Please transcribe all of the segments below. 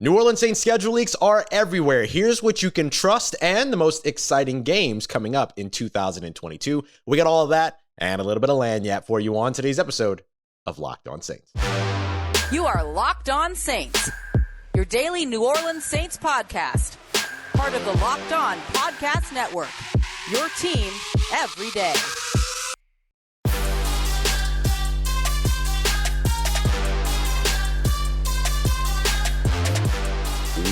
New Orleans Saints schedule leaks are everywhere. Here's what you can trust and the most exciting games coming up in 2022. We got all of that and a little bit of lagniappe for you on today's episode of Locked On Saints. You are Locked On Saints, your daily New Orleans Saints podcast. Part of the Locked On Podcast Network, your team every day.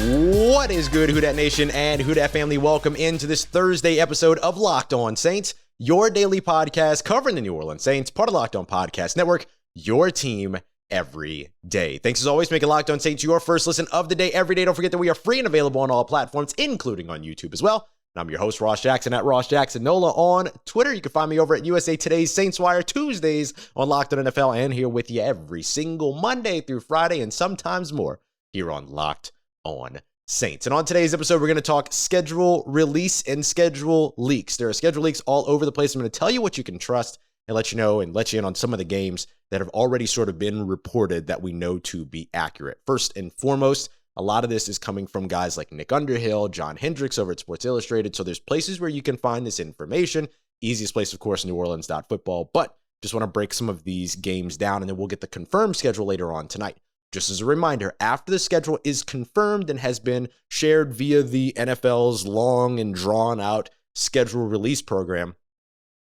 What is good, Who Dat Nation and Who Dat family? Welcome into this Thursday episode of Locked On Saints, your daily podcast covering the New Orleans Saints, part of Locked On Podcast Network, your team every day. Thanks as always for making Locked On Saints your first listen of the day every day. Don't forget that we are free and available on all platforms, including on YouTube as well. And I'm your host, Ross Jackson, at Ross Jackson Nola on Twitter. You can find me over at USA Today's Saints Wire Tuesdays on Locked On NFL, and here with you every single Monday through Friday and sometimes more here on Locked On Saints. And on today's episode, we're going to talk schedule release and schedule leaks. There are schedule leaks all over the place. I'm going to tell you what you can trust and let you know and let you in on some of the games that have already sort of been reported that we know to be accurate. First and foremost, a lot of this is coming from guys like Nick Underhill, John Hendricks over at Sports Illustrated. So there's places where you can find this information. Easiest place, of course, NewOrleans.football. But just want to break some of these games down, and then we'll get the confirmed schedule later on tonight. Just as a reminder, after the schedule is confirmed and has been shared via the NFL's long and drawn-out schedule release program,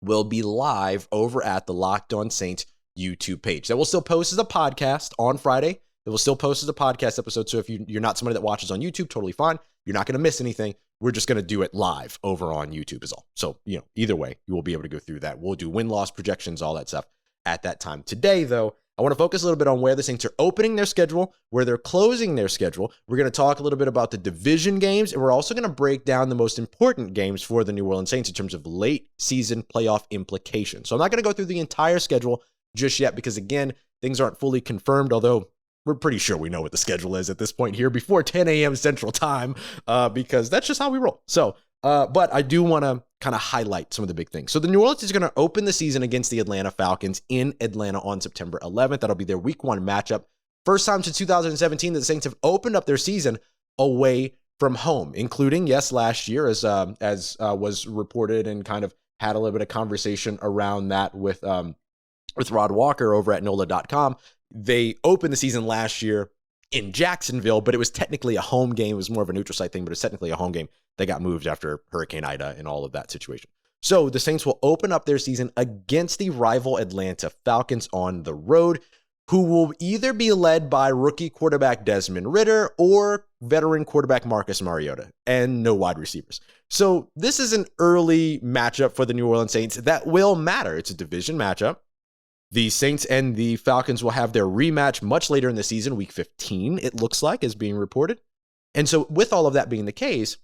we'll be live over at the Locked On Saints YouTube page. That will still post as a podcast on Friday. It will still post as a podcast episode, so if you're not somebody that watches on YouTube, totally fine. You're not going to miss anything. We're just going to do it live over on YouTube is all. So, either way, you will be able to go through that. We'll do win-loss projections, all that stuff at that time. Today, though, I want to focus a little bit on where the Saints are opening their schedule, where they're closing their schedule. We're going to talk a little bit about the division games, and we're also going to break down the most important games for the New Orleans Saints in terms of late season playoff implications. So I'm not going to go through the entire schedule just yet because, again, things aren't fully confirmed, although we're pretty sure we know what the schedule is at this point here before 10 a.m. Central Time because that's just how we roll. So, but I do want to kind of highlight some of the big things. So the New Orleans is going to open the season against the Atlanta Falcons in Atlanta on September 11th. That'll be their week one matchup. First time since 2017 that the Saints have opened up their season away from home, including, yes, last year as was reported and kind of had a little bit of conversation around that with Rod Walker over at NOLA.com. They opened the season last year in Jacksonville, but it was technically a home game. It was more of a neutral site thing, but it's technically a home game. They got moved after Hurricane Ida and all of that situation. So the Saints will open up their season against the rival Atlanta Falcons on the road, who will either be led by rookie quarterback Desmond Ridder or veteran quarterback Marcus Mariota, and no wide receivers. So this is an early matchup for the New Orleans Saints that will matter. It's a division matchup. The Saints and the Falcons will have their rematch much later in the season, week 15, it looks like, is being reported. And so with all of that being the case,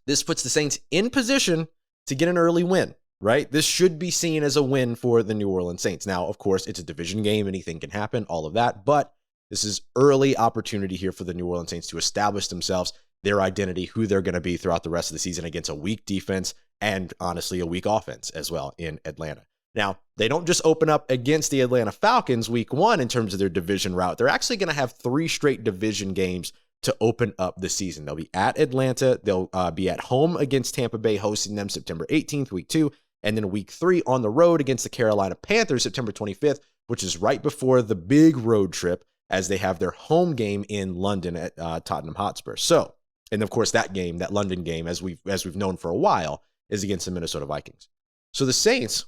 this puts the Saints in position to get an early win, right? This should be seen as a win for the New Orleans Saints. Now, of course, it's a division game. Anything can happen, all of that. But this is early opportunity here for the New Orleans Saints to establish themselves, their identity, who they're going to be throughout the rest of the season against a weak defense and, honestly, a weak offense as well in Atlanta. Now, they don't just open up against the Atlanta Falcons week one in terms of their division route. They're actually going to have 3 straight division games to open up the season. They'll be at Atlanta. They'll be at home against Tampa Bay, hosting them September 18th, week 2. And then week 3 on the road against the Carolina Panthers, September 25th, which is right before the big road trip as they have their home game in London at Tottenham Hotspur. So, and of course that game, that London game, as we've known for a while, is against the Minnesota Vikings. So the Saints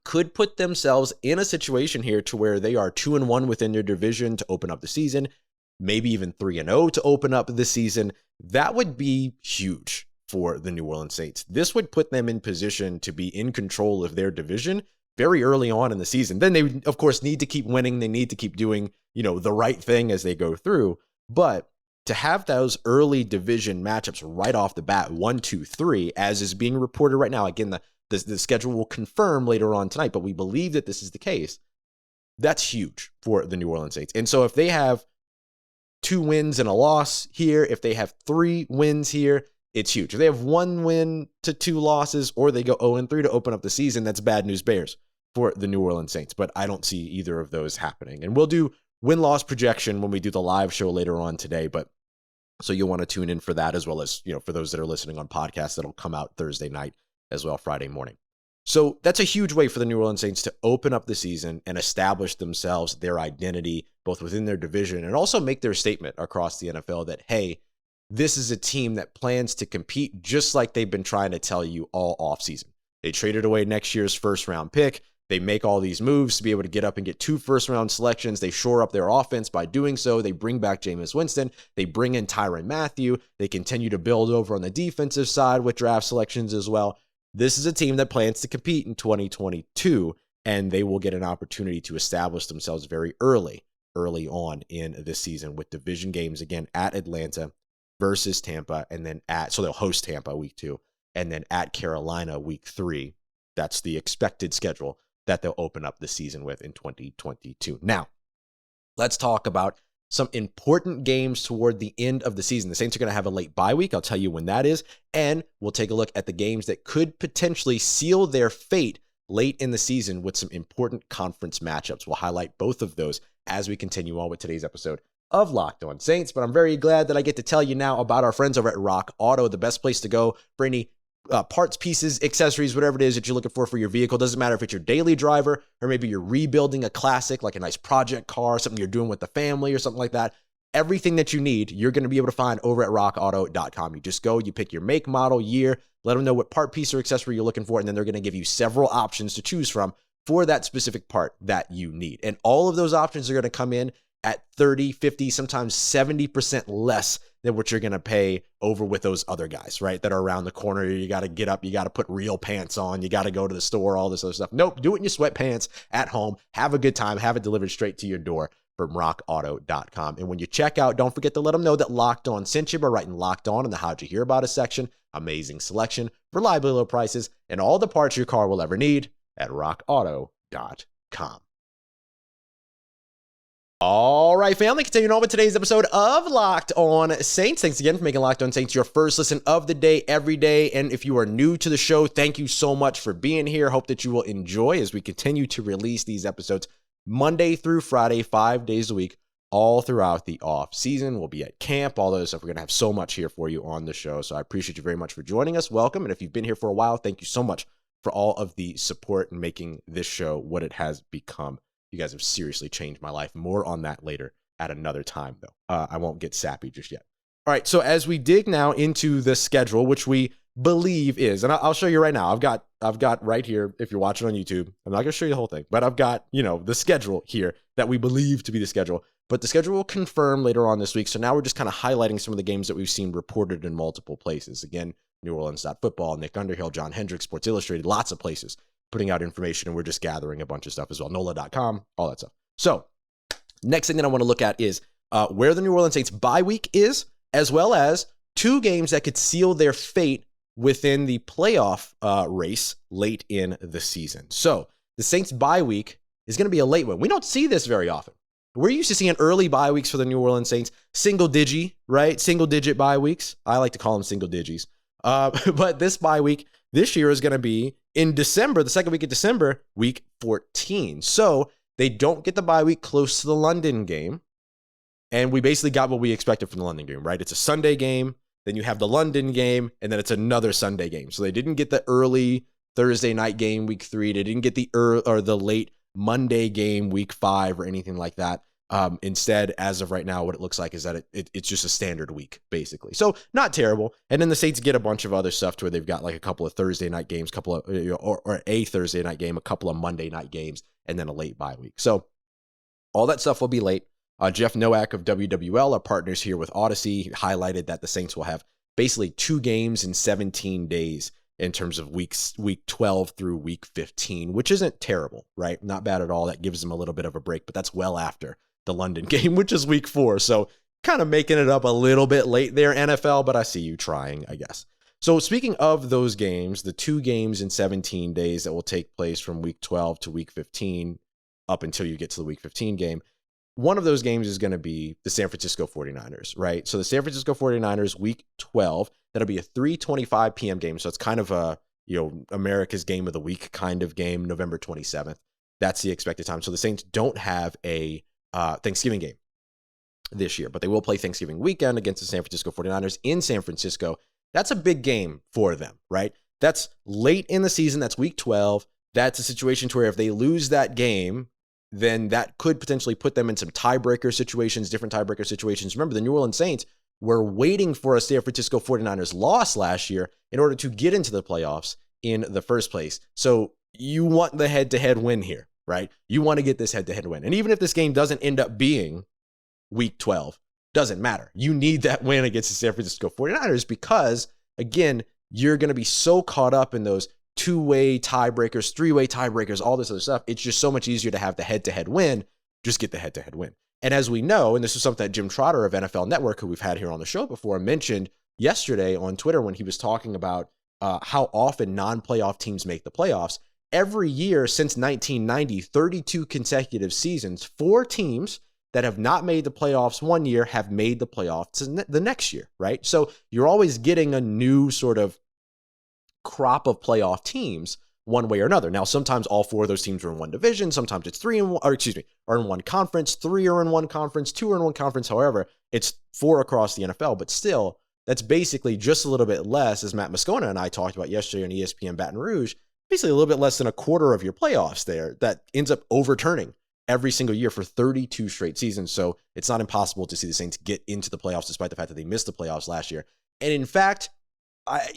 could put themselves in a situation here to where they are 2-1 within their division to open up the season, maybe even 3-0 to open up the season. That would be huge for the New Orleans Saints. This would put them in position to be in control of their division very early on in the season. Then they, of course, need to keep winning. They need to keep doing, the right thing as they go through. But to have those early division matchups right off the bat, 1, 2, 3, as is being reported right now, again, the schedule will confirm later on tonight, but we believe that this is the case. That's huge for the New Orleans Saints. And so if they have 2 wins and a loss here, if they have 3 wins here, it's huge. If they have 1 win to 2 losses, or they go 0-3 to open up the season, that's bad news bears for the New Orleans Saints. But I don't see either of those happening. And we'll do win-loss projection when we do the live show later on today, but so you'll want to tune in for that, as well as, for those that are listening on podcasts, that'll come out Thursday night as well, Friday morning. So that's a huge way for the New Orleans Saints to open up the season and establish themselves, their identity, both within their division, and also make their statement across the NFL that, hey, this is a team that plans to compete just like they've been trying to tell you all offseason. They traded away next year's first-round pick. They make all these moves to be able to get up and get 2 first-round selections. They shore up their offense by doing so. They bring back Jameis Winston. They bring in Tyrann Mathieu. They continue to build over on the defensive side with draft selections as well. This is a team that plans to compete in 2022, and they will get an opportunity to establish themselves very early on in this season with division games, again, at Atlanta versus Tampa, and then so they'll host Tampa week 2, and then at Carolina week 3. That's the expected schedule that they'll open up the season with in 2022. Now, let's talk about some important games toward the end of the season. The Saints are going to have a late bye week. I'll tell you when that is. And we'll take a look at the games that could potentially seal their fate late in the season with some important conference matchups. We'll highlight both of those as we continue on with today's episode of Locked On Saints. But I'm very glad that I get to tell you now about our friends over at Rock Auto, the best place to go for any parts, pieces, accessories, whatever it is that you're looking for your vehicle. Doesn't matter if it's your daily driver or maybe you're rebuilding a classic like a nice project car, something you're doing with the family or something like that. Everything that you need, you're going to be able to find over at rockauto.com. You just go, you pick your make, model, year, let them know what part, piece, or accessory you're looking for, and then they're going to give you several options to choose from for that specific part that you need. And all of those options are going to come in at 30, 50, sometimes 70% less than what you're going to pay over with those other guys, right? That are around the corner. You got to get up. You got to put real pants on. You got to go to the store, all this other stuff. Nope. Do it in your sweatpants at home. Have a good time. Have it delivered straight to your door from rockauto.com. And when you check out, don't forget to let them know that Locked On sent you by writing Locked On in the How'd You Hear About Us section. Amazing selection, reliably low prices, and all the parts your car will ever need at rockauto.com. All right, family, continuing on with today's episode of Locked On Saints. Thanks again for making Locked On Saints your first listen of the day every day. And if you are new to the show, thank you so much for being here. Hope that you will enjoy as we continue to release these episodes Monday through Friday, 5 days a week, all throughout the off season. We'll be at camp, all those stuff. We're going to have so much here for you on the show. So I appreciate you very much for joining us. Welcome. And if you've been here for a while, thank you so much for all of the support and making this show what it has become. You guys have seriously changed my life. More on that later at another time, though. I won't get sappy just yet. All right, so as we dig now into the schedule, which we believe is, and I'll show you right now. I've got right here, if you're watching on YouTube, I'm not going to show you the whole thing, but I've got, the schedule here that we believe to be the schedule. But the schedule will confirm later on this week. So now we're just kind of highlighting some of the games that we've seen reported in multiple places. Again, New Orleans.football, Nick Underhill, John Hendricks, Sports Illustrated, lots of places putting out information, and we're just gathering a bunch of stuff as well. NOLA.com, all that stuff. So next thing that I want to look at is where the New Orleans Saints bye week is, as well as 2 games that could seal their fate within the playoff race late in the season. So the Saints bye week is going to be a late one. We don't see this very often. We're used to seeing early bye weeks for the New Orleans Saints, single digit bye weeks. I like to call them single digits. But this bye week this year is going to be in December, the second week of December, week 14. So they don't get the bye week close to the London game. And we basically got what we expected from the London game, right? It's a Sunday game, then you have the London game, and then it's another Sunday game. So they didn't get the early Thursday night game, week 3. They didn't get the late Monday game, week 5, or anything like that. Instead, as of right now, what it looks like is that it's just a standard week, basically. So not terrible. And then the Saints get a bunch of other stuff to where they've got like a couple of Thursday night games, or a Thursday night game, a couple of Monday night games, and then a late bye week. So all that stuff will be late. Jeff Nowak of WWL, our partners here with Odyssey, highlighted that the Saints will have basically 2 games in 17 days in terms of week 12 through week 15, which isn't terrible, right? Not bad at all. That gives them a little bit of a break, but that's well after the London game, which is week 4. So kind of making it up a little bit late there, NFL, but I see you trying, I guess. So speaking of those games, the 2 games in 17 days that will take place from week 12 to week 15 up until you get to the week 15 game, one of those games is going to be the San Francisco 49ers, right? So the San Francisco 49ers, week 12, that'll be a 3:25 p.m. game. So it's kind of a, America's game of the week kind of game, November 27th. That's the expected time. So the Saints don't have a Thanksgiving game this year, but they will play Thanksgiving weekend against the San Francisco 49ers in San Francisco. That's a big game for them, right? That's late in the season. That's week 12. That's a situation to where if they lose that game, then that could potentially put them in some tiebreaker situations, different tiebreaker situations. Remember, the New Orleans Saints were waiting for a San Francisco 49ers loss last year in order to get into the playoffs in the first place. So you want the head-to-head win here, right? You want to get this head-to-head win. And even if this game doesn't end up being week 12, doesn't matter. You need that win against the San Francisco 49ers because, again, you're going to be so caught up in those two-way tiebreakers, three-way tiebreakers, all this other stuff. It's just so much easier to have the head-to-head win. Just get the head-to-head win. And as we know, and this is something that Jim Trotter of NFL Network, who we've had here on the show before, mentioned yesterday on Twitter when he was talking about how often non-playoff teams make the playoffs. Every year since 1990, 32 consecutive seasons, 4 teams that have not made the playoffs one year have made the playoffs the next year, right? So you're always getting a new sort of crop of playoff teams one way or another. Now, sometimes all 4 of those teams are in one division. Sometimes it's 3 in one, are in one conference. 3 are in one conference. 2 are in one conference. However, it's 4 across the NFL, but still, that's basically just a little bit less, as Matt Moscona and I talked about yesterday on ESPN Baton Rouge, basically a little bit less than a quarter of your playoffs there that ends up overturning every single year for 32 straight seasons. So it's not impossible to see the Saints get into the playoffs despite the fact that they missed the playoffs last year. And in fact,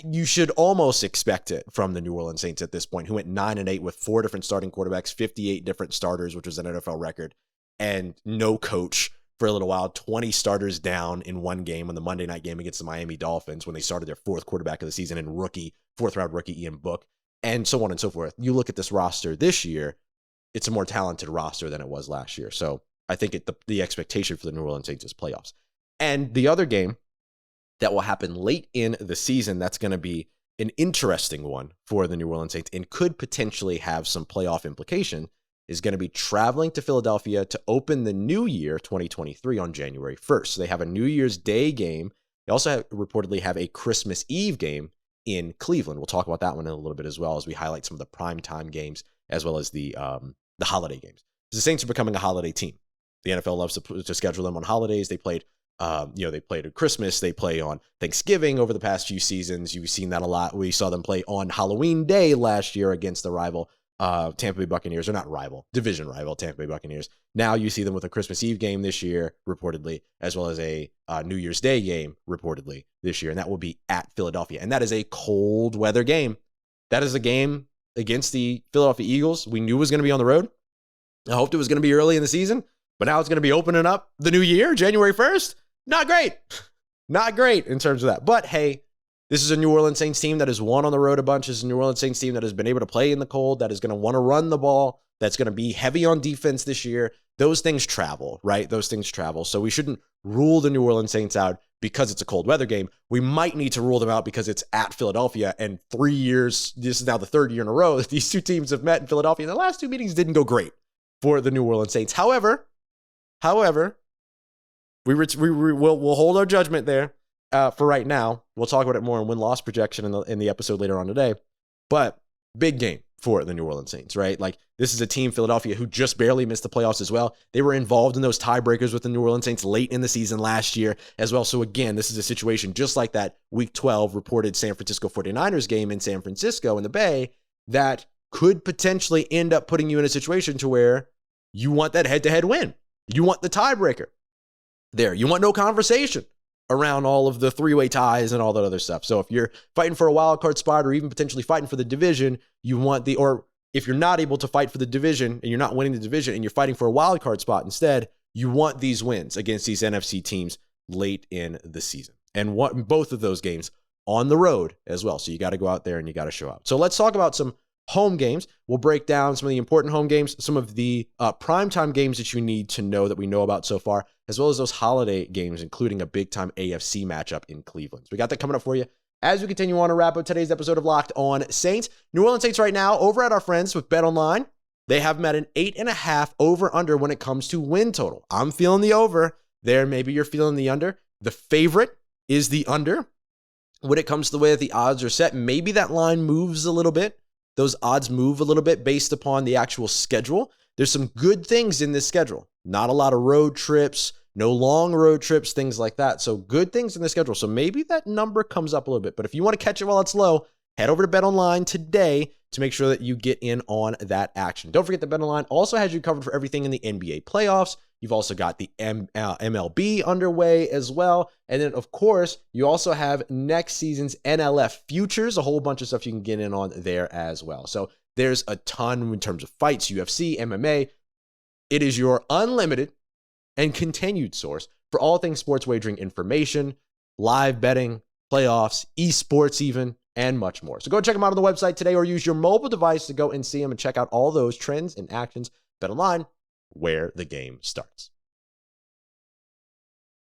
you should almost expect it from the New Orleans Saints at this point, who went 9-8 with 4 different starting quarterbacks, 58 different starters, which was an NFL record, and no coach for a little while, 20 starters down in one game on the Monday night game against the Miami Dolphins when they started their 4th quarterback of the season and 4th round rookie Ian Book, and so on and so forth. You look at this roster this year, it's a more talented roster than it was last year. So I think the expectation for the New Orleans Saints is playoffs. And the other game that will happen late in the season, that's going to be an interesting one for the New Orleans Saints and could potentially have some playoff implication, is going to be traveling to Philadelphia to open the new year, 2023, on January 1st. So they have a New Year's Day game. They also reportedly have a Christmas Eve game in Cleveland. We'll talk about that one in a little bit as well as we highlight some of the primetime games as well as the holiday games. The Saints are becoming a holiday team. The NFL loves to schedule them on holidays. They played they played at Christmas. They play on Thanksgiving over the past few seasons. You've seen that a lot. We saw them play on Halloween Day last year against the rival Tampa Bay Buccaneers, or not rival, division rival Tampa Bay Buccaneers. Now you see them with a Christmas Eve game this year, reportedly, as well as a New Year's Day game, reportedly, this year. And that will be at Philadelphia. And that is a cold weather game. That is a game against the Philadelphia Eagles we knew was going to be on the road. I hoped it was going to be early in the season, but now it's going to be opening up the new year, January 1st. Not great. Not great in terms of that. But hey, this is a New Orleans Saints team that has won on the road a bunch. This is a New Orleans Saints team that has been able to play in the cold, that is going to want to run the ball, that's going to be heavy on defense this year. Those things travel, right? Those things travel. So we shouldn't rule the New Orleans Saints out because it's a cold weather game. We might need to rule them out because it's at Philadelphia, and 3 years, this is now the 3rd year in a row that these 2 teams have met in Philadelphia. And the last 2 meetings didn't go great for the New Orleans Saints. However, we'll hold our judgment there for right now. We'll talk about it more in win-loss projection in the episode later on today. But big game for the New Orleans Saints, right? Like, this is a team, Philadelphia, who just barely missed the playoffs as well. They were involved in those tiebreakers with the New Orleans Saints late in the season last year as well. So again, this is a situation just like that Week 12 reported San Francisco 49ers game in San Francisco in the Bay that could potentially end up putting you in a situation to where you want that head-to-head win. You want the tiebreaker there. You want no conversation around all of the 3-way ties and all that other stuff. So if you're fighting for a wild card spot or even potentially fighting for the division, you want or if you're not able to fight for the division and you're not winning the division and you're fighting for a wild card spot instead, you want these wins against these NFC teams late in the season. And both of those games on the road as well. So you got to go out there and you got to show up. So let's talk about some home games. We'll break down some of the important home games, some of the primetime games that you need to know that we know about so far, as well as those holiday games, including a big-time AFC matchup in Cleveland. So we got that coming up for you as we continue on to wrap up today's episode of Locked On Saints. New Orleans Saints right now over at our friends with BetOnline. They have met an 8.5 over-under when it comes to win total. I'm feeling the over there. Maybe you're feeling the under. The favorite is the under. When it comes to the way that the odds are set, maybe that line moves a little bit. Those odds move a little bit based upon the actual schedule there's some good things in this schedule. Not a lot of road trips, no long road trips, things like that. So good things in the schedule. So maybe that number comes up a little bit. But if you want to catch it while it's low, head over to BetOnline today to make sure that you get in on that action. Don't forget that BetOnline also has you covered for everything in the NBA playoffs. You've also got the MLB underway as well. And then, of course, you also have next season's NLF futures, a whole bunch of stuff you can get in on there as well. So there's a ton in terms of fights, UFC, MMA. It is your unlimited and continued source for all things sports wagering information, live betting, playoffs, esports even, and much more. So go check them out on the website today or use your mobile device to go and see them and check out all those trends and actions. BetOnline, where the game starts.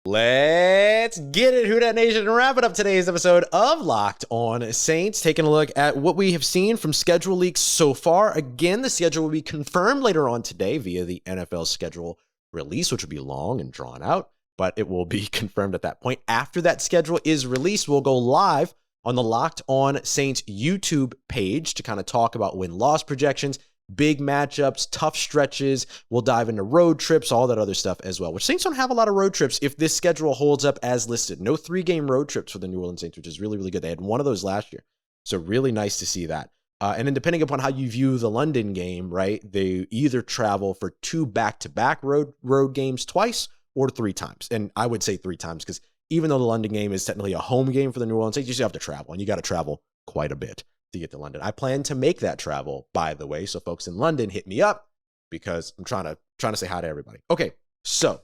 Let's get it, Who Dat Nation, and wrap it up today's episode of Locked On Saints. Taking a look at what we have seen from schedule leaks so far. Again, the schedule will be confirmed later on today via the NFL schedule release, which will be long and drawn out, but it will be confirmed at that point. After that schedule is released, we'll go live on the Locked On Saints YouTube page to kind of talk about win-loss projections, big matchups, tough stretches. We'll dive into road trips, all that other stuff as well, which Saints don't have a lot of road trips if this schedule holds up as listed. No 3-game road trips for the New Orleans Saints, which is really, really good. They had one of those last year. So really nice to see that. And then depending upon how you view the London game, right, they either travel for 2 back-to-back road games twice or 3 times. And I would say 3 times because even though the London game is technically a home game for the New Orleans Saints, you still have to travel, and you got to travel quite a bit to get to London. I plan to make that travel, by the way, so folks in London, hit me up because I'm trying to say hi to everybody. Okay, so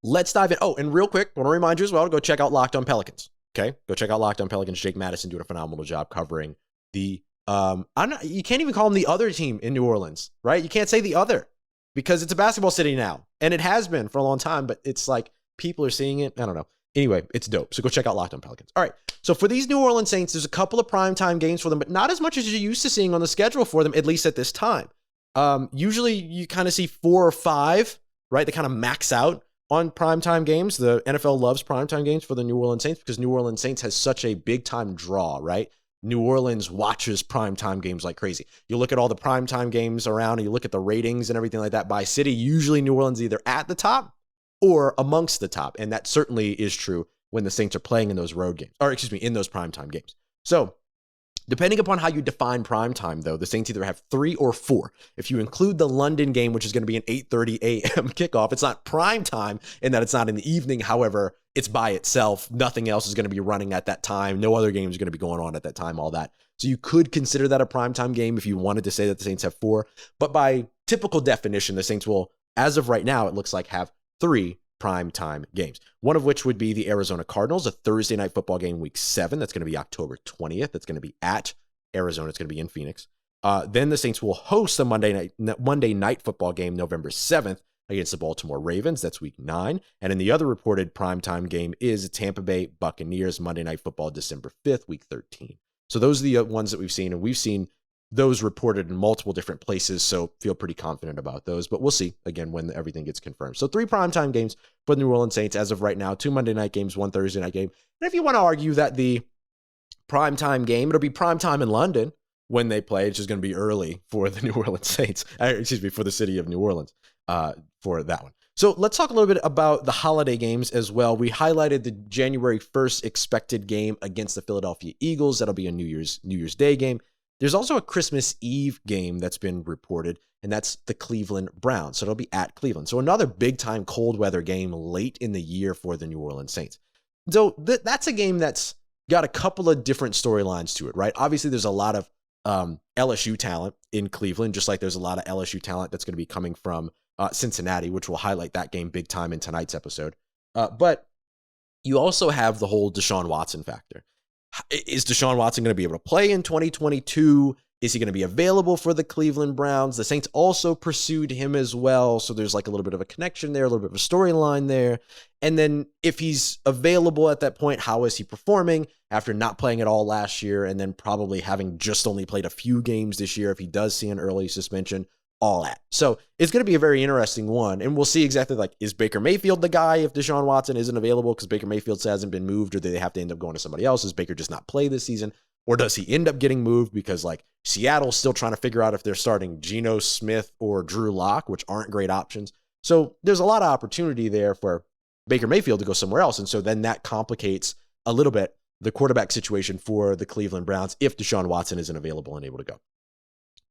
let's dive in. Oh, and real quick, I want to remind you as well to go check out Locked On Pelicans. Okay, go check out Locked On Pelicans. Jake Madison doing a phenomenal job covering the you can't even call them the other team in New Orleans, right? You can't say the other because it's a basketball city now, and it has been for a long time, but it's like people are seeing it. I don't know. Anyway, it's dope. So go check out Locked On Pelicans. All right. So for these New Orleans Saints, there's a couple of primetime games for them, but not as much as you're used to seeing on the schedule for them, at least at this time. Usually you kind of see 4 or 5, right? They kind of max out on primetime games. The NFL loves primetime games for the New Orleans Saints because New Orleans Saints has such a big time draw, right? New Orleans watches primetime games like crazy. You look at all the primetime games around and you look at the ratings and everything like that by city. Usually New Orleans either at the top or amongst the top. And that certainly is true when the Saints are playing in those road games, or excuse me, in those primetime games. So depending upon how you define primetime, though, the Saints either have 3 or 4. If you include the London game, which is going to be an 8:30 a.m. kickoff, it's not primetime in that it's not in the evening. However, it's by itself. Nothing else is going to be running at that time. No other game is going to be going on at that time, all that. So you could consider that a primetime game if you wanted to say that the Saints have 4. But by typical definition, the Saints will, as of right now, it looks like have 3 primetime games, one of which would be the Arizona Cardinals, a Thursday night football game, week 7. That's going to be October 20th. That's going to be at Arizona. It's going to be in Phoenix. Then the Saints will host a Monday night football game, November 7th, against the Baltimore Ravens. That's week 9. And then the other reported primetime game is Tampa Bay Buccaneers, Monday night football, December 5th, week 13. So those are the ones that we've seen, and we've seen those reported in multiple different places, so feel pretty confident about those. But we'll see, again, when everything gets confirmed. So 3 primetime games for the New Orleans Saints as of right now, 2 Monday night games, 1 Thursday night game. And if you want to argue that the primetime game, it'll be primetime in London when they play, it's just going to be early for the New Orleans Saints, for the city of New Orleans for that one. So let's talk a little bit about the holiday games as well. We highlighted the January 1st expected game against the Philadelphia Eagles. That'll be a New Year's Day game. There's also a Christmas Eve game that's been reported, and that's the Cleveland Browns. So it'll be at Cleveland. So another big-time cold weather game late in the year for the New Orleans Saints. So that's a game that's got a couple of different storylines to it, right? Obviously, there's a lot of LSU talent in Cleveland, just like there's a lot of LSU talent that's going to be coming from Cincinnati, which will highlight that game big time in tonight's episode. But you also have the whole Deshaun Watson factor. Is Deshaun Watson going to be able to play in 2022? Is he going to be available for the Cleveland Browns? The Saints also pursued him as well, so there's like a little bit of a connection there, a little bit of a storyline there. And then if he's available at that point, how is he performing after not playing at all last year and then probably having just only played a few games this year if he does see an early suspension? All that. So it's going to be a very interesting one. And we'll see exactly, like, is Baker Mayfield the guy if Deshaun Watson isn't available because Baker Mayfield hasn't been moved, or do they have to end up going to somebody else? Does Baker just not play this season? Or does he end up getting moved because like Seattle's still trying to figure out if they're starting Geno Smith or Drew Lock, which aren't great options. So there's a lot of opportunity there for Baker Mayfield to go somewhere else. And so then that complicates a little bit the quarterback situation for the Cleveland Browns if Deshaun Watson isn't available and able to go.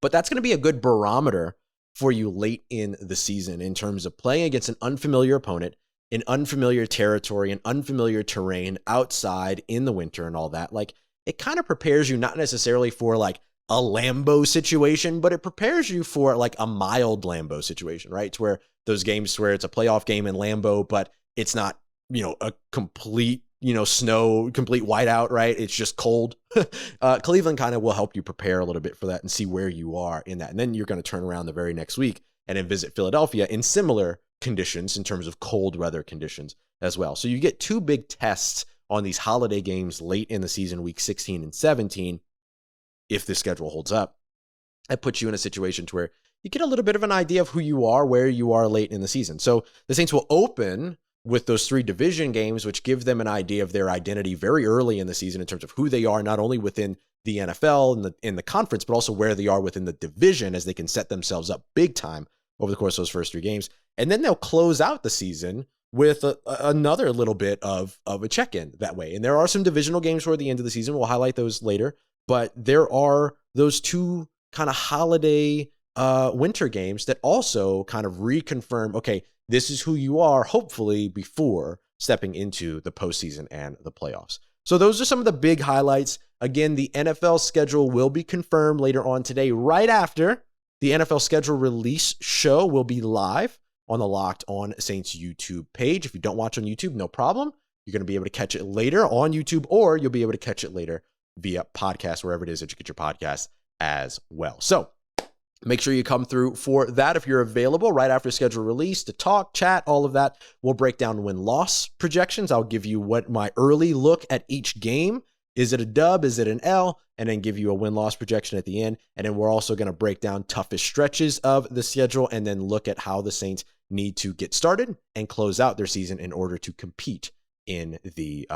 But that's going to be a good barometer for you late in the season in terms of playing against an unfamiliar opponent in unfamiliar territory and unfamiliar terrain outside in the winter and all that. Like, it kind of prepares you not necessarily for like a Lambeau situation, but it prepares you for like a mild Lambeau situation, right? It's where those games where it's a playoff game in Lambeau, but it's not, a complete, snow, complete whiteout, right? It's just cold. Cleveland kind of will help you prepare a little bit for that and see where you are in that. And then you're going to turn around the very next week and then visit Philadelphia in similar conditions in terms of cold weather conditions as well. So you get two big tests on these holiday games late in the season, week 16 and 17, if the schedule holds up. That puts you in a situation to where you get a little bit of an idea of who you are, where you are late in the season. So the Saints will open with those 3 division games, which give them an idea of their identity very early in the season in terms of who they are, not only within the NFL and in the conference, but also where they are within the division as they can set themselves up big time over the course of those first 3 games. And then they'll close out the season with another little bit of a check-in that way. And there are some divisional games toward the end of the season. We'll highlight those later. But there are those 2 kind of holiday winter games that also kind of reconfirm, okay, this is who you are, hopefully, before stepping into the postseason and the playoffs. So those are some of the big highlights. Again, the NFL schedule will be confirmed later on today, right after the NFL schedule release show will be live on the Locked On Saints YouTube page. If you don't watch on YouTube, no problem. You're going to be able to catch it later on YouTube, or you'll be able to catch it later via podcast, wherever it is that you get your podcast as well. So make sure you come through for that if you're available right after schedule release to talk, chat, all of that. We'll break down win-loss projections. I'll give you what my early look at each game. Is it a dub? Is it an L? And then give you a win-loss projection at the end. And then we're also going to break down toughest stretches of the schedule and then look at how the Saints need to get started and close out their season in order to compete in the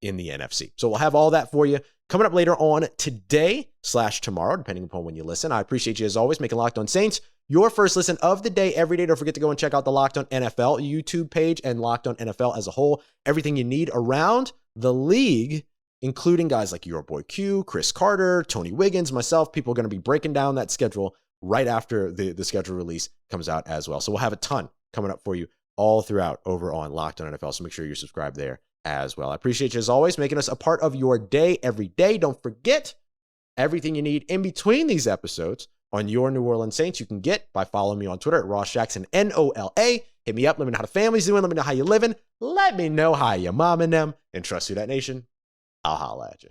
NFC. So we'll have all that for you coming up later on today/tomorrow, depending upon when you listen. I appreciate you as always making Locked On Saints your first listen of the day every day. Don't forget to go and check out the Locked On NFL YouTube page and Locked On NFL as a whole. Everything you need around the league, including guys like your boy Q, Chris Carter, Tony Wiggins, myself. People are going to be breaking down that schedule right after the schedule release comes out as well. So we'll have a ton coming up for you all throughout over on Locked On NFL. So make sure you're subscribed there as well. I appreciate you as always, making us a part of your day every day. Don't forget everything you need in between these episodes on your New Orleans Saints you can get by following me on Twitter at Ross Jackson, NOLA. Hit me up. Let me know how the family's doing. Let me know how you're living. Let me know how your mom and them. And trust you, that nation. I'll holla at you.